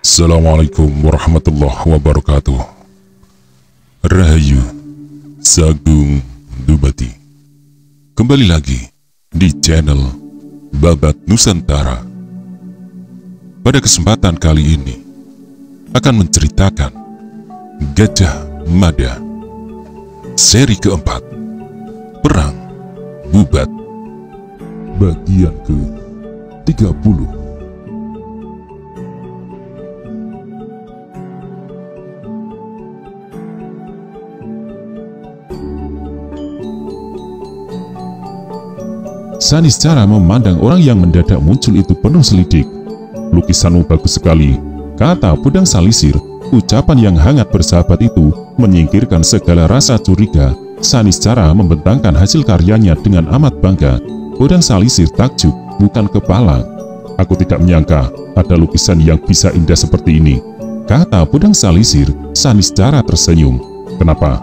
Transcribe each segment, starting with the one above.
Assalamualaikum warahmatullahi wabarakatuh. Rahayu Sagung Dubati. Kembali lagi di channel Babat Nusantara. Pada kesempatan kali ini akan menceritakan Gajah Mada seri keempat, Perang Bubat, bagian ke-30. Saniscara memandang orang yang mendadak muncul itu penuh selidik. "Lukisanmu bagus sekali," kata Podang Salisir. Ucapan yang hangat bersahabat itu menyingkirkan segala rasa curiga. Saniscara membentangkan hasil karyanya dengan amat bangga. Podang Salisir takjub bukan kepala. "Aku tidak menyangka ada lukisan yang bisa indah seperti ini," kata Podang Salisir. Saniscara tersenyum. "Kenapa?"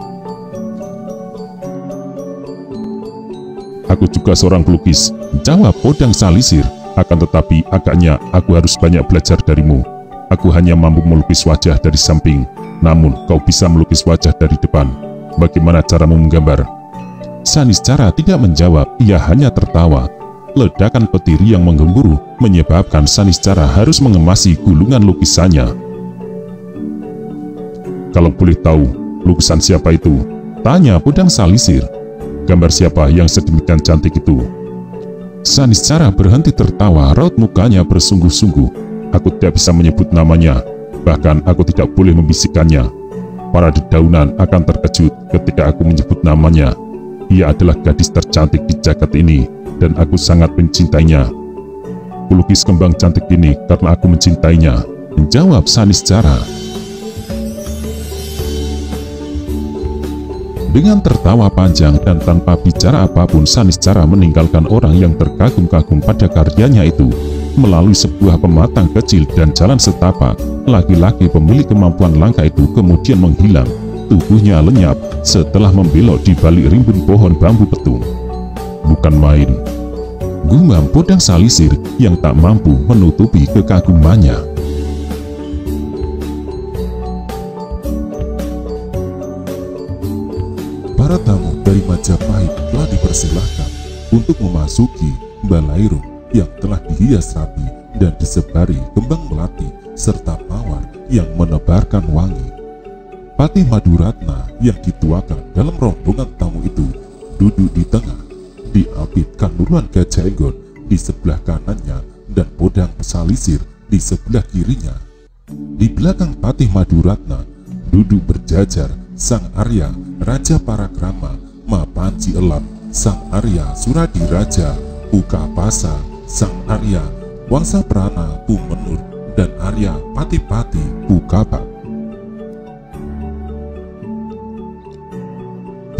"Aku juga seorang pelukis," jawab Podang Salisir. "Akan tetapi agaknya aku harus banyak belajar darimu. Aku hanya mampu melukis wajah dari samping, namun kau bisa melukis wajah dari depan. Bagaimana caramu menggambar?" Saniscara tidak menjawab, ia hanya tertawa. Ledakan petir yang menggemuruh menyebabkan Saniscara harus mengemasi gulungan lukisannya. "Kalau boleh tahu, lukisan siapa itu?" tanya Podang Salisir. "Gambar siapa yang sedemikian cantik itu?" Saniscara berhenti tertawa, raut mukanya bersungguh-sungguh. "Aku tidak bisa menyebut namanya, bahkan aku tidak boleh membisikkannya. Para dedaunan akan terkejut ketika aku menyebut namanya. Ia adalah gadis tercantik di jagat ini, dan aku sangat mencintainya. Kulukis kembang cantik ini karena aku mencintainya," menjawab Saniscara. Dengan tertawa panjang dan tanpa bicara apapun, Saniscara meninggalkan orang yang terkagum-kagum pada karyanya itu. Melalui sebuah pematang kecil dan jalan setapak, laki-laki pemilik kemampuan langka itu kemudian menghilang. Tubuhnya lenyap setelah membelok di balik rimbun pohon bambu petung. "Bukan main," gumam Podang Salisir yang tak mampu menutupi kekagumannya. Para tamu dari Majapahit telah dipersilahkan untuk memasuki balairung yang telah dihias rapi dan disebari kembang melati serta mawar yang menebarkan wangi. Patih Maduratna yang dituakan dalam rombongan tamu itu duduk di tengah, diapit Kanuruhan Gajah Enggon di sebelah kanannya dan Podang Salisir di sebelah kirinya. Di belakang Patih Maduratna duduk berjajar Sang Arya Raja Parakrama, Mapanci Elam Sang Arya Suradiraja, Ukapasa Sang Arya Wangsa Prana Pumenur, dan Arya Pati-Pati Ukapa.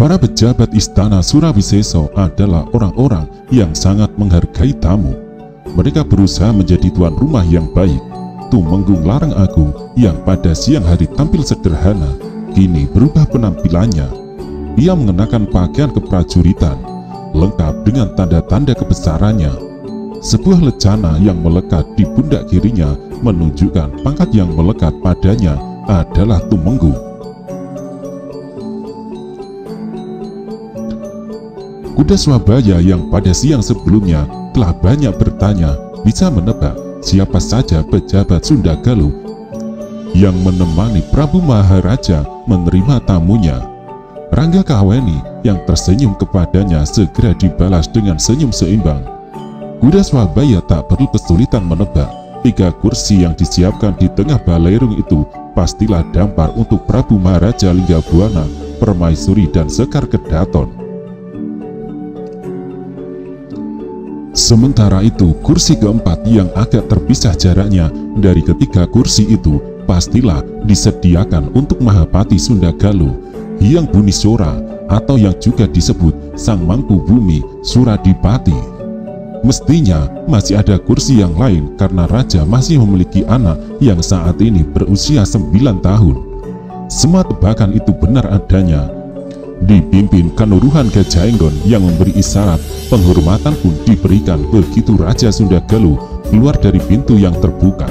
Para pejabat istana Surawiseso adalah orang-orang yang sangat menghargai tamu. Mereka berusaha menjadi tuan rumah yang baik. Tumenggung Larang Agung yang pada siang hari tampil sederhana, kini berubah penampilannya. Ia mengenakan pakaian keprajuritan, lengkap dengan tanda-tanda kebesarannya. Sebuah lecana yang melekat di pundak kirinya menunjukkan pangkat yang melekat padanya adalah Tumenggung. Kuda Swabaya yang pada siang sebelumnya telah banyak bertanya bisa menebak siapa saja pejabat Sunda Galuh yang menemani Prabu Maharaja menerima tamunya. Rangga Kahweni yang tersenyum kepadanya segera dibalas dengan senyum seimbang. Kuda Swabaya tak perlu kesulitan menebak, 3 kursi yang disiapkan di tengah balairung itu pastilah dampar untuk Prabu Maharaja Linggabuana, Permaisuri, dan Sekar Kedaton. Sementara itu, kursi keempat yang agak terpisah jaraknya dari ketiga kursi itu pastilah disediakan untuk Mahapati Sunda Galuh, Hyang Bunisora, atau yang juga disebut Sang Mangku Bumi Suradipati. Mestinya masih ada kursi yang lain karena raja masih memiliki anak yang saat ini berusia 9 tahun. Semua tebakan itu benar adanya. Dipimpin Kanuruhan Gajah Enggon yang memberi isyarat, penghormatan pun diberikan begitu Raja Sunda Galuh keluar dari pintu yang terbuka.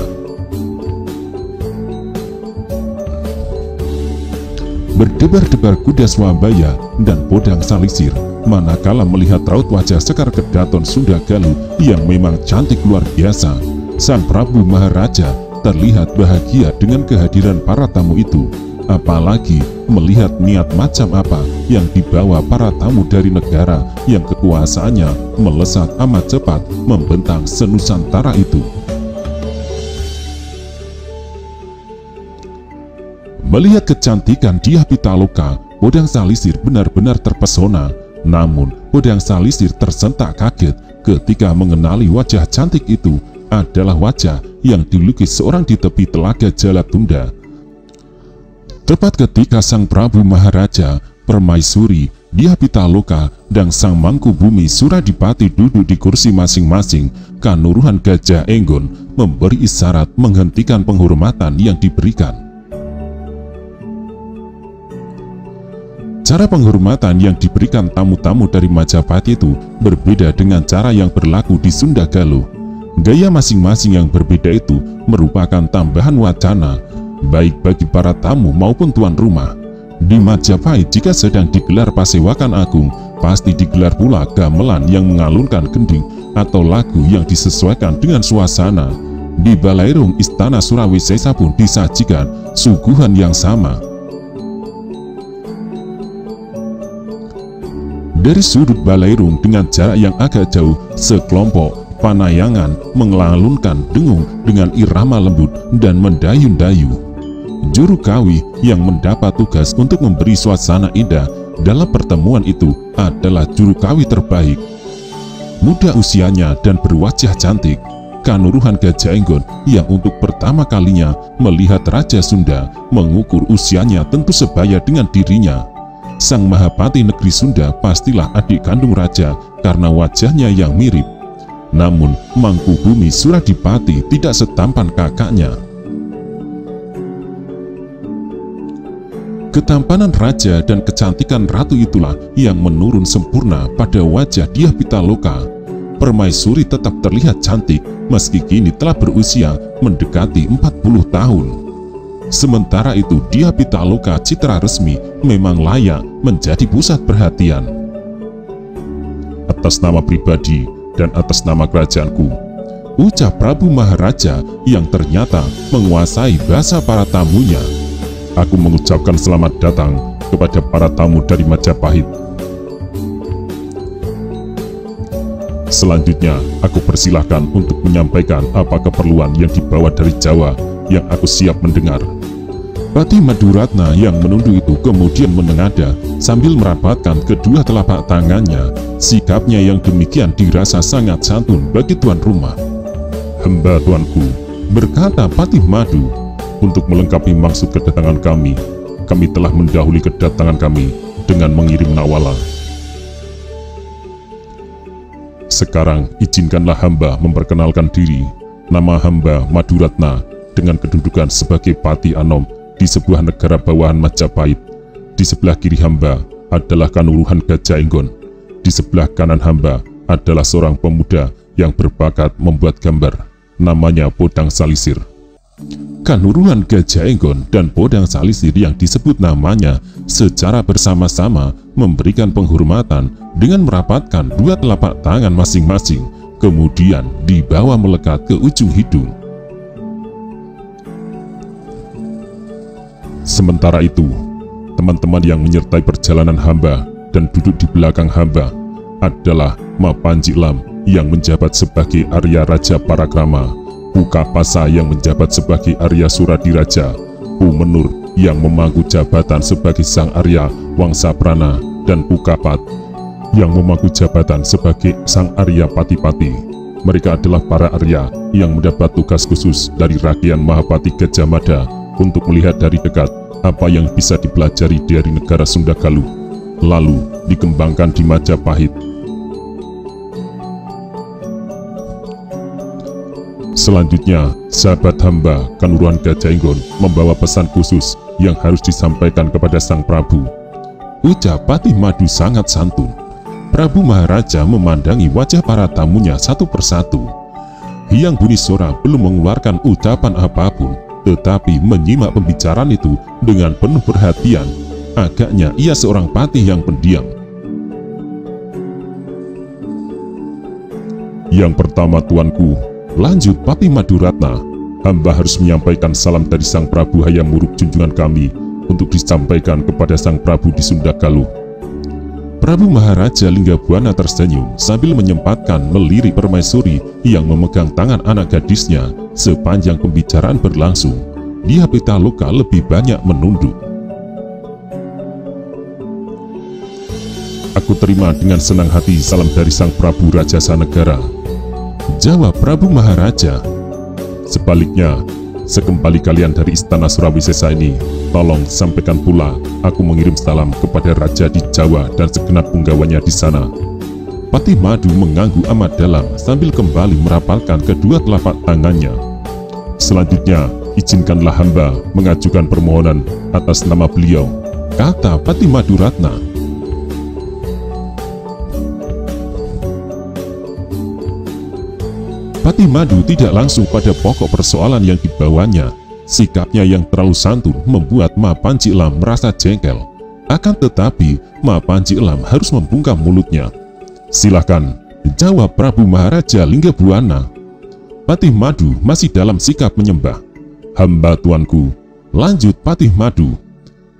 berdebar-debar kuda Swabaya dan Podang Salisir, manakala melihat raut wajah Sekar Kedaton Sunda Galuh yang memang cantik luar biasa. Sang Prabu Maharaja terlihat bahagia dengan kehadiran para tamu itu, apalagi melihat niat macam apa yang dibawa para tamu dari negara yang kekuasaannya melesat amat cepat membentang senusantara itu. Melihat kecantikan Dyah Pitaloka, Podang Salisir benar-benar terpesona. Namun, Podang Salisir tersentak kaget ketika mengenali wajah cantik itu adalah wajah yang dilukis seorang di tepi telaga Jalatunda. Tepat ketika Sang Prabu Maharaja, Permaisuri, Dyah Pitaloka, dan Sang Mangkubumi Suradipati duduk di kursi masing-masing, Kanuruhan Gajah Enggon memberi isyarat menghentikan penghormatan yang diberikan. Cara penghormatan yang diberikan tamu-tamu dari Majapahit itu berbeda dengan cara yang berlaku di Sunda Galuh. Gaya masing-masing yang berbeda itu merupakan tambahan wacana, baik bagi para tamu maupun tuan rumah. Di Majapahit jika sedang digelar Pasewakan Agung, pasti digelar pula gamelan yang mengalunkan gending atau lagu yang disesuaikan dengan suasana. Di Balairung Istana Surawisesa pun disajikan suguhan yang sama. Dari sudut Balairung dengan jarak yang agak jauh, sekelompok panayangan mengalunkan dengung dengan irama lembut dan mendayun-dayu. Juru kawi yang mendapat tugas untuk memberi suasana indah dalam pertemuan itu adalah juru kawi terbaik. Muda usianya dan berwajah cantik, Kanuruhan Gajah Enggon yang untuk pertama kalinya melihat Raja Sunda mengukur usianya tentu sebaya dengan dirinya. Sang Mahapati negeri Sunda pastilah adik kandung raja karena wajahnya yang mirip. Namun Mangkubumi Suradipati tidak setampan kakaknya. Ketampanan raja dan kecantikan ratu itulah yang menurun sempurna pada wajah Dyah Pitaloka. Permaisuri tetap terlihat cantik meski kini telah berusia mendekati 40 tahun. Sementara itu Dyah Pitaloka citra resmi memang layak menjadi pusat perhatian. Atas nama pribadi dan atas nama kerajaanku, ucap Prabu Maharaja yang ternyata menguasai bahasa para tamunya, aku mengucapkan selamat datang kepada para tamu dari Majapahit. Selanjutnya, aku persilahkan untuk menyampaikan apa keperluan yang dibawa dari Jawa yang aku siap mendengar. Pati Maduratna yang menunduk itu kemudian menengadah sambil merapatkan kedua telapak tangannya. Sikapnya yang demikian dirasa sangat santun bagi tuan rumah. Hamba tuanku, berkata Patih Madu, untuk melengkapi maksud kedatangan kami telah mendahului kedatangan kami dengan mengirim Nawala. Sekarang izinkanlah hamba memperkenalkan diri. Nama hamba Maduratna dengan kedudukan sebagai Pati Anom di sebuah negara bawahan Majapahit. Di sebelah kiri hamba adalah Kanuruhan Gajah Enggon. Di sebelah kanan hamba adalah seorang pemuda yang berbakat membuat gambar. Namanya Podang Salisir. Kanuruhan Gajah Enggon dan Podang Salisir yang disebut namanya secara bersama-sama memberikan penghormatan dengan merapatkan dua telapak tangan masing-masing, kemudian dibawa melekat ke ujung hidung. Sementara itu, teman-teman yang menyertai perjalanan hamba dan duduk di belakang hamba adalah Ma Panji Lam yang menjabat sebagai Arya Raja Parakrama, Pukapasa yang menjabat sebagai Arya Suradiraja, Menur yang memangku jabatan sebagai Sang Arya Wangsaprana, dan Pukapat yang memangku jabatan sebagai Sang Arya Patipati. Mereka adalah para Arya yang mendapat tugas khusus dari Rakyat Mahapati Gajah Mada untuk melihat dari dekat apa yang bisa dipelajari dari negara Sunda Galuh, lalu dikembangkan di Majapahit. Selanjutnya, sahabat hamba Kanuruhan Gajah Enggon membawa pesan khusus yang harus disampaikan kepada Sang Prabu. Ucap Patih Madu sangat santun. Prabu Maharaja memandangi wajah para tamunya satu persatu. Hyang Bunisora belum mengeluarkan ucapan apapun, tetapi menyimak pembicaraan itu dengan penuh perhatian. agaknya ia seorang patih yang pendiam. Yang pertama, tuanku, lanjut Patih Maduratna, hamba harus menyampaikan salam dari Sang Prabu Hayam Wuruk junjungan kami untuk disampaikan kepada Sang Prabu di Sunda Galuh. Prabu Maharaja Linggabuana tersenyum sambil menyempatkan melirik permaisuri yang memegang tangan anak gadisnya. Sepanjang pembicaraan berlangsung, Dyah Pitaloka lebih banyak menunduk. Aku terima dengan senang hati salam dari Sang Prabu Rajasa Negara, jawab Prabu Maharaja. Sebaliknya, sekembali kalian dari istana Surawisesa ini, tolong sampaikan pula aku mengirim salam kepada Raja di Jawa dan segenap punggawanya di sana. Patih Madu mengangguk amat dalam sambil kembali merapalkan kedua telapak tangannya. Selanjutnya, izinkanlah hamba mengajukan permohonan atas nama beliau, kata Patih Maduratna. Patih Madu tidak langsung pada pokok persoalan yang dibawanya. Sikapnya yang terlalu santun membuat Ma Panji Elam merasa jengkel. Akan tetapi, Ma Panji Elam harus membungkam mulutnya. Silahkan, jawab Prabu Maharaja Linggabuana. Patih Madu masih dalam sikap menyembah. Hamba tuanku, lanjut Patih Madu.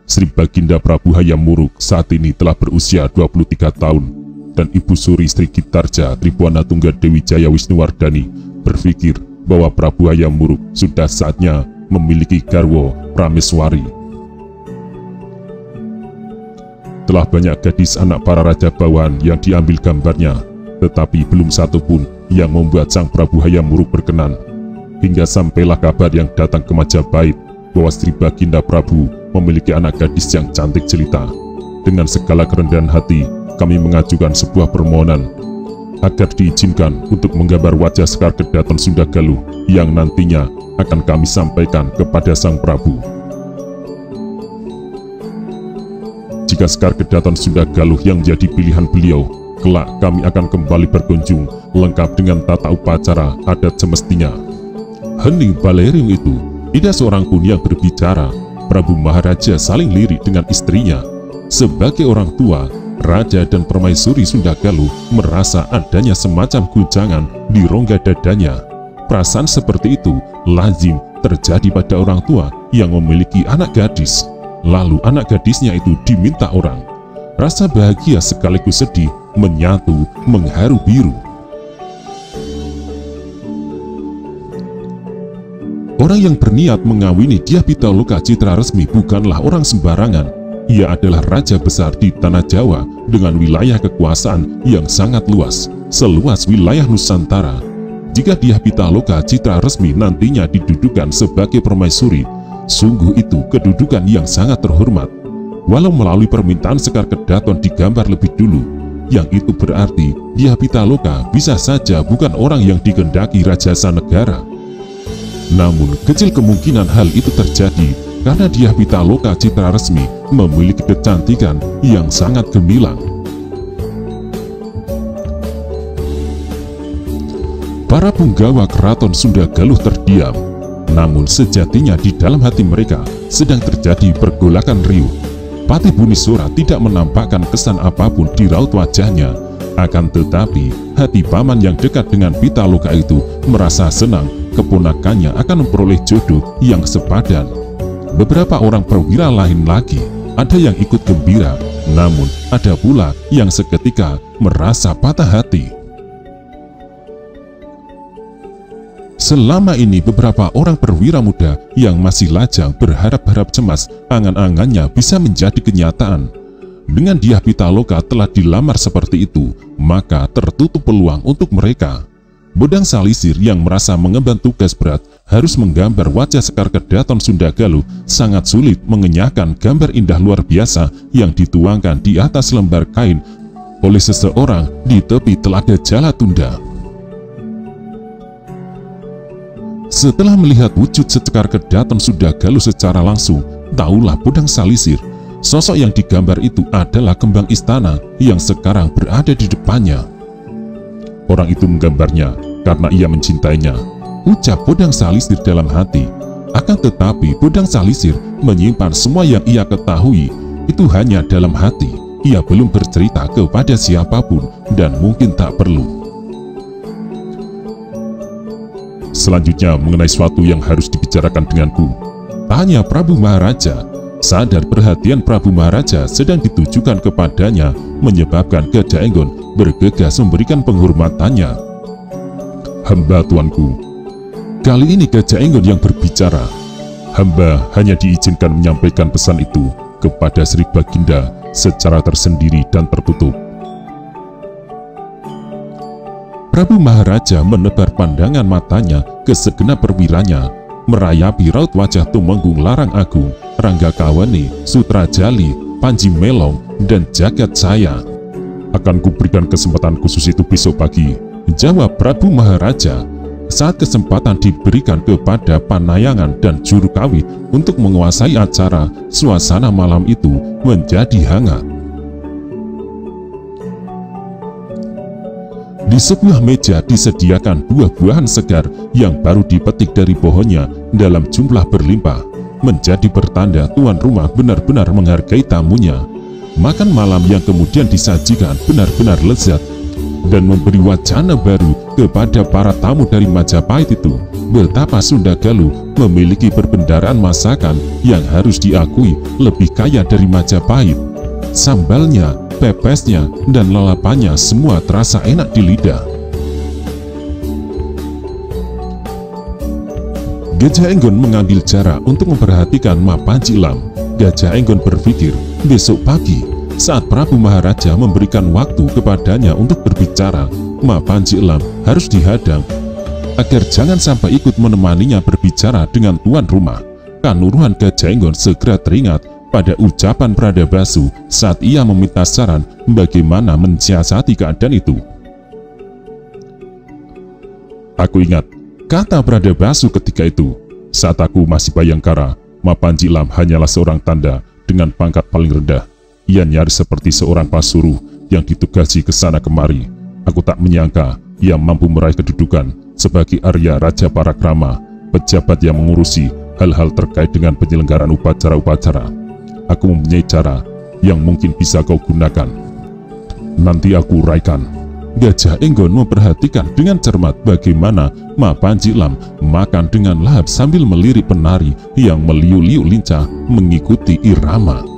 Sri Baginda Prabu Hayam Wuruk saat ini telah berusia 23 tahun. Dan Ibu Suri Sri Gitarja Tribuana Tunggal Dewi Jaya Wisnuwardani berpikir bahwa Prabu Hayam Wuruk sudah saatnya memiliki garwo prameswari. Telah banyak gadis anak para raja bawahan yang diambil gambarnya, tetapi belum satu pun yang membuat Sang Prabu Hayam Wuruk berkenan. Hingga sampailah kabar yang datang ke Majapahit bahwa Sri Baginda Prabu memiliki anak gadis yang cantik jelita. Dengan segala kerendahan hati, kami mengajukan sebuah permohonan agar diizinkan untuk menggambar wajah Sekar Kedaton Sunda Galuh yang nantinya akan kami sampaikan kepada Sang Prabu. Jika Sekar Kedaton Sunda Galuh yang menjadi pilihan beliau, kelak kami akan kembali berkunjung lengkap dengan tata upacara adat semestinya. Hening Balerium itu tidak seorang pun yang berbicara. Prabu Maharaja saling lirik dengan istrinya. Sebagai orang tua, Raja dan Permaisuri Sunda Galuh merasa adanya semacam guncangan di rongga dadanya. Perasaan seperti itu lazim terjadi pada orang tua yang memiliki anak gadis, lalu anak gadisnya itu diminta orang. Rasa bahagia sekaligus sedih menyatu mengharu biru. Orang yang berniat mengawini Dyah Pitaloka Citra Resmi bukanlah orang sembarangan. Ia adalah raja besar di tanah Jawa dengan wilayah kekuasaan yang sangat luas, seluas wilayah Nusantara. Jika Dyah Pitaloka Citra Resmi nantinya didudukan sebagai permaisuri, sungguh itu kedudukan yang sangat terhormat. Walau melalui permintaan Sekar Kedaton digambar lebih dulu, yang itu berarti Dyah Pitaloka bisa saja bukan orang yang dikehendaki Rajasa Negara. Namun kecil kemungkinan hal itu terjadi karena Dyah Pitaloka Citra Resmi memiliki kecantikan yang sangat gemilang. Para punggawa keraton Sunda Galuh terdiam, namun sejatinya di dalam hati mereka sedang terjadi pergolakan riuh. Patih Bunisora tidak menampakkan kesan apapun di raut wajahnya, akan tetapi hati paman yang dekat dengan Pitaloka itu merasa senang keponakannya akan memperoleh jodoh yang sepadan. Beberapa orang perwira lain lagi, ada yang ikut gembira, namun ada pula yang seketika merasa patah hati. Selama ini beberapa orang perwira muda yang masih lajang berharap-harap cemas angan-angannya bisa menjadi kenyataan. Dengan Dyah Pitaloka telah dilamar seperti itu, maka tertutup peluang untuk mereka. Bodang Salisir yang merasa mengemban tugas berat harus menggambar wajah Sekar Kedaton Sunda Galuh sangat sulit mengenyahkan gambar indah luar biasa yang dituangkan di atas lembar kain oleh seseorang di tepi telaga Jalatunda. Setelah melihat wujud Sekar Kedaton Sunda Galuh secara langsung, tahulah Bodang Salisir, sosok yang digambar itu adalah kembang istana yang sekarang berada di depannya. Orang itu menggambarnya karena ia mencintainya, ucap Bodang Salisir dalam hati. Akan tetapi Bodang Salisir menyimpan semua yang ia ketahui itu hanya dalam hati. Ia belum bercerita kepada siapapun dan mungkin tak perlu. Selanjutnya mengenai sesuatu yang harus dibicarakan denganku, tanya Prabu Maharaja. Sadar perhatian Prabu Maharaja sedang ditujukan kepadanya, menyebabkan Gajah Enggon bergegas memberikan penghormatannya. Hamba tuanku. Kali ini Gajah Enggon yang berbicara. Hamba hanya diizinkan menyampaikan pesan itu kepada Sri Baginda secara tersendiri dan tertutup. Prabu Maharaja menebar pandangan matanya ke segenap perwiranya, merayapi raut wajah Tumenggung Larang Agung, Ranggakawani, Sutrajali, Panji Melong, dan Jagat Caya. Akan kuberikan kesempatan khusus itu besok pagi, jawab Prabu Maharaja. Saat kesempatan diberikan kepada Panayangan dan Jurukawi untuk menguasai acara, suasana malam itu menjadi hangat. Di sebuah meja disediakan buah-buahan segar yang baru dipetik dari pohonnya dalam jumlah berlimpah, menjadi pertanda tuan rumah benar-benar menghargai tamunya. Makan malam yang kemudian disajikan benar-benar lezat dan memberi wacana baru kepada para tamu dari Majapahit itu, betapa Sunda Galuh memiliki perbendaharaan masakan yang harus diakui lebih kaya dari Majapahit. Sambalnya, pepesnya, dan lalapannya semua terasa enak di lidah. Gajah Enggon mengambil jarak untuk memperhatikan Ma Panji Lam. Gajah Enggon berpikir, besok pagi saat Prabu Maharaja memberikan waktu kepadanya untuk berbicara, Ma Panji Lam harus dihadang agar jangan sampai ikut menemaninya berbicara dengan tuan rumah. Kanuruhan Gajah Enggon segera teringat pada ucapan Pradabasu saat ia meminta saran bagaimana mensiasati keadaan itu. Aku ingat kata Pradabasu ketika itu, saat aku masih Bayangkara, Ma Panji Lam hanyalah seorang tanda dengan pangkat paling rendah. Ia nyaris seperti seorang pasuruh yang ditugasi ke sana kemari. Aku tak menyangka ia mampu meraih kedudukan sebagai Arya Raja Parakrama, pejabat yang mengurusi hal-hal terkait dengan penyelenggaraan upacara-upacara. Aku mempunyai cara yang mungkin bisa kau gunakan. Nanti aku uraikan. Gajah Enggon memperhatikan dengan cermat bagaimana Ma Panji Lam makan dengan lahap sambil melirik penari yang meliuk-liuk lincah mengikuti irama.